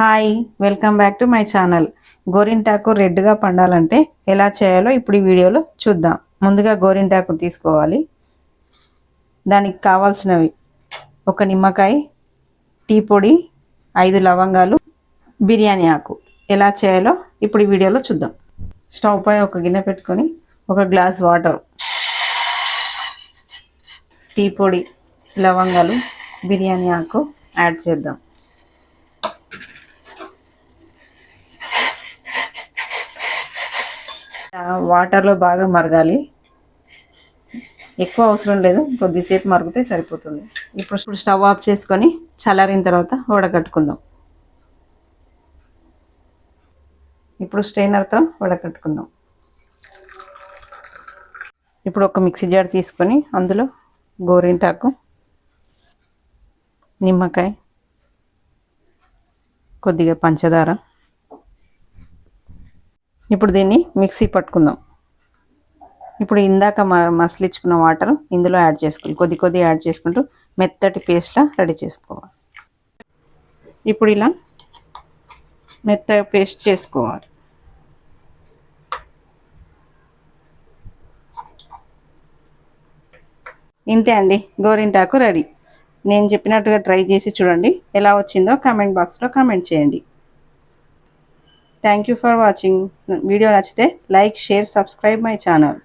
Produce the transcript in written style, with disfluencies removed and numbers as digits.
Hi, welcome back to my channel. గోరింటాకు రెడ్గా పండాలంటే ఎలా చేయాలో ఇప్పుడు ఈ వీడియోలో చూద్దాం. ముందుగా గోరింటాకు తీసుకోవాలి. దానికి కావాల్సినవి ఒక నిమ్మకాయ, టీ పొడి, 5 లవంగాలు, బిర్యానీ ఆకు. ఎలా చేయాలో ఇప్పుడు ఈ వీడియోలో చూద్దాం. స్టవ్ పై ఒక గిన్నె పెట్టుకొని ఒక గ్లాస్ వాటర్, టీ పొడి, లవంగాలు, బిర్యానీ ఆకు యాడ్ చేద్దాం. వాటర్లో బాగా మరగాలి. ఎక్కువ అవసరం లేదు, కొద్దిసేపు మరిగితే సరిపోతుంది. ఇప్పుడు స్టవ్ ఆఫ్ చేసుకొని చల్లారిన తర్వాత వడకట్టుకుందాం. ఇప్పుడు స్ట్రైనర్తో వడకట్టుకుందాం. ఇప్పుడు ఒక మిక్సీ జార్ తీసుకొని అందులో గోరింటాకు, నిమ్మకాయ, కొద్దిగా పంచదార, ఇప్పుడు దీన్ని మిక్సీ పట్టుకుందాం. ఇప్పుడు ఇందాక మసలించుకున్న వాటర్ ఇందులో యాడ్ చేసుకోవాలి. కొద్ది యాడ్ చేసుకుంటూ మెత్తటి పేస్ట్లా రెడీ చేసుకోవాలి. ఇప్పుడు ఇలా మెత్తగా పేస్ట్ చేసుకోవాలి. ఇంతే అండి, గోరింటాకు రెడీ. నేను చెప్పినట్టుగా ట్రై చేసి చూడండి. ఎలా వచ్చిందో కామెంట్ బాక్స్లో కామెంట్ చేయండి. Thank you for watching. Video నచ్చితే like, share, subscribe my channel.